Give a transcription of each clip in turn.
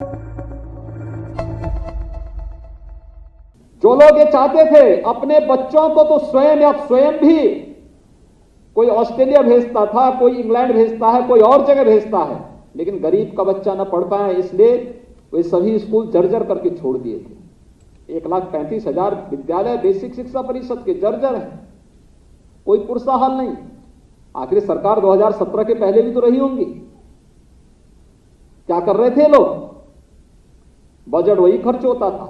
जो लोग ये चाहते थे अपने बच्चों को तो स्वयं या स्वयं भी कोई ऑस्ट्रेलिया भेजता था, कोई इंग्लैंड भेजता है, कोई और जगह भेजता है, लेकिन गरीब का बच्चा न पढ़ पाए इसलिए वे सभी स्कूल जर्जर करके छोड़ दिए थे। 1,35,000 विद्यालय बेसिक शिक्षा परिषद के जर्जर हैं, कोई पुरसा हाल नहीं। आखिर सरकार 2017 के पहले भी तो रही होंगी। क्या कर रहे थे लोग? बजट वही खर्च होता था,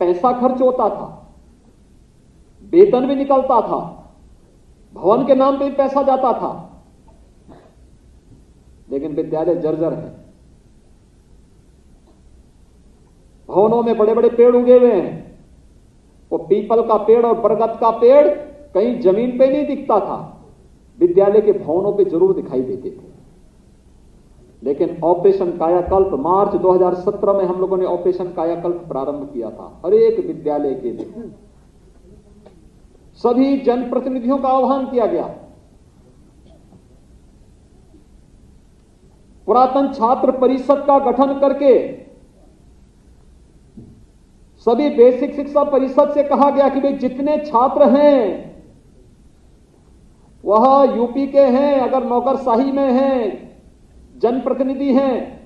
पैसा खर्च होता था, वेतन भी निकलता था, भवन के नाम पे भी पैसा जाता था, लेकिन विद्यालय जर्जर है। भवनों में बड़े बड़े पेड़ उगे हुए हैं, वो पीपल का पेड़ और बरगद का पेड़ कहीं जमीन पे नहीं दिखता था, विद्यालय के भवनों पे जरूर दिखाई देते थे। लेकिन ऑपरेशन कायाकल्प मार्च 2017 में हम लोगों ने ऑपरेशन कायाकल्प प्रारंभ किया था। हर एक विद्यालय के लिए सभी जनप्रतिनिधियों का आह्वान किया गया। पुरातन छात्र परिषद का गठन करके सभी बेसिक शिक्षा परिषद से कहा गया कि भाई जितने छात्र हैं वह यूपी के हैं, अगर नौकरशाही में हैं, जनप्रतिनिधि हैं,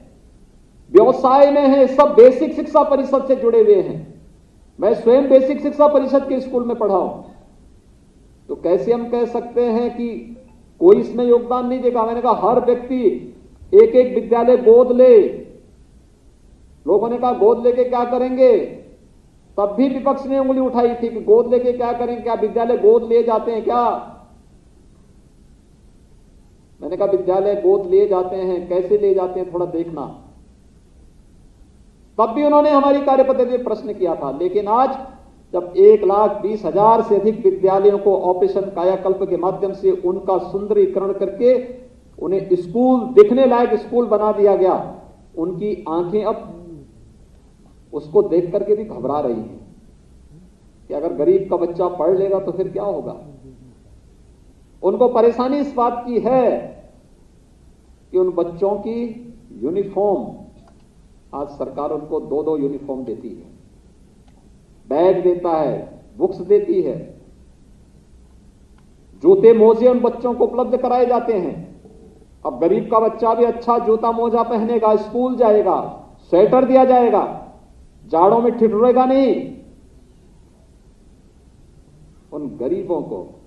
व्यवसाय में हैं, सब बेसिक शिक्षा परिषद से जुड़े हुए हैं। मैं स्वयं बेसिक शिक्षा परिषद के स्कूल में पढ़ा हूं, तो कैसे हम कह सकते हैं कि कोई इसमें योगदान नहीं देगा? मैंने कहा हर व्यक्ति एक एक विद्यालय गोद ले। लोगों ने कहा गोद लेके क्या करेंगे? तब भी विपक्ष ने उंगली उठाई थी कि गोद लेके क्या करेंगे, क्या विद्यालय गोद ले जाते हैं क्या? मैंने कहा विद्यालय गोद ले जाते हैं, कैसे ले जाते हैं थोड़ा देखना। तब भी उन्होंने हमारी कार्यपद्धति में प्रश्न किया था। लेकिन आज जब 1,20,000 से अधिक विद्यालयों को ऑपरेशन कायाकल्प के माध्यम से उनका सुंदरीकरण करके उन्हें स्कूल दिखने लायक स्कूल बना दिया गया, उनकी आंखें अब उसको देख करके भी घबरा रही हैं कि अगर गरीब का बच्चा पढ़ लेगा तो फिर क्या होगा। उनको परेशानी इस बात की है कि उन बच्चों की यूनिफॉर्म, आज सरकार उनको 2-2 यूनिफॉर्म देती है, बैग देता है, बुक्स देती है, जूते मोजे उन बच्चों को उपलब्ध कराए जाते हैं। अब गरीब का बच्चा भी अच्छा जूता मोजा पहनेगा, स्कूल जाएगा, स्वेटर दिया जाएगा, जाड़ों में ठिठुरेगा नहीं। उन गरीबों को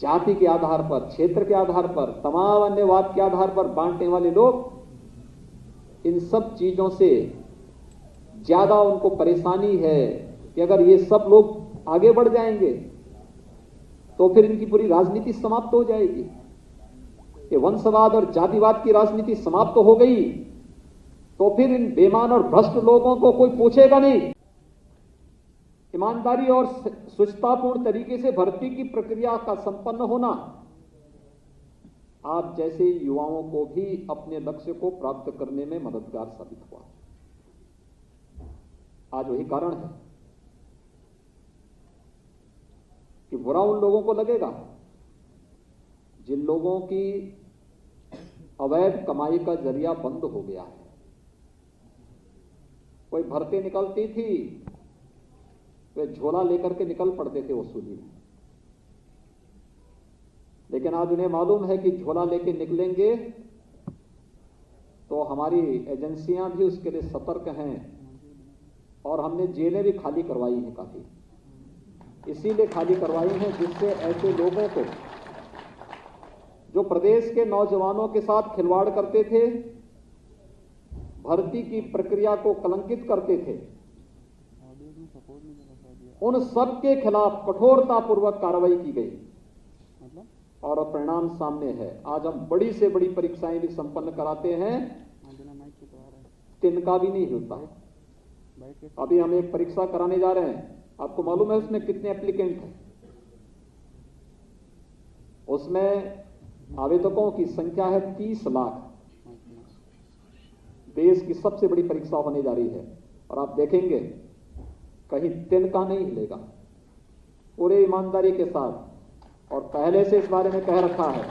जाति के आधार पर, क्षेत्र के आधार पर, तमाम अन्यवाद के आधार पर बांटने वाले लोग इन सब चीजों से ज्यादा उनको परेशानी है कि अगर ये सब लोग आगे बढ़ जाएंगे तो फिर इनकी पूरी राजनीति समाप्त हो जाएगी। ये वंशवाद और जातिवाद की राजनीति समाप्त हो गई तो फिर इन बेईमान और भ्रष्ट लोगों को कोई पूछेगा नहीं। ईमानदारी और शुचितापूर्ण तरीके से भर्ती की प्रक्रिया का संपन्न होना आप जैसे युवाओं को भी अपने लक्ष्य को प्राप्त करने में मददगार साबित हुआ। आज वही कारण है कि बुरा उन लोगों को लगेगा जिन लोगों की अवैध कमाई का जरिया बंद हो गया है। कोई भर्ती निकलती थी, वे झोला लेकर के निकल पड़ते थे वसूली में, लेकिन आज उन्हें मालूम है कि झोला लेके निकलेंगे तो हमारी एजेंसियां भी उसके लिए सतर्क हैं और हमने जेलें भी खाली करवाई हैं काफी। इसीलिए खाली करवाई हैं जिससे ऐसे लोगों को जो प्रदेश के नौजवानों के साथ खिलवाड़ करते थे, भर्ती की प्रक्रिया को कलंकित करते थे, उन सब के खिलाफ कठोरतापूर्वक कार्रवाई की गई और परिणाम सामने है। आज हम बड़ी से बड़ी परीक्षाएं भी संपन्न कराते हैं, तिनका भी नहीं होता है। अभी हम एक परीक्षा कराने जा रहे हैं, आपको मालूम है उसमें कितने एप्लीकेंट हैं? उसमें आवेदकों की संख्या है 30 लाख। देश की सबसे बड़ी परीक्षा होने जा रही है और आप देखेंगे कहीं तिनका नहीं हिलेगा, पूरे ईमानदारी के साथ। और पहले से इस बारे में कह रखा है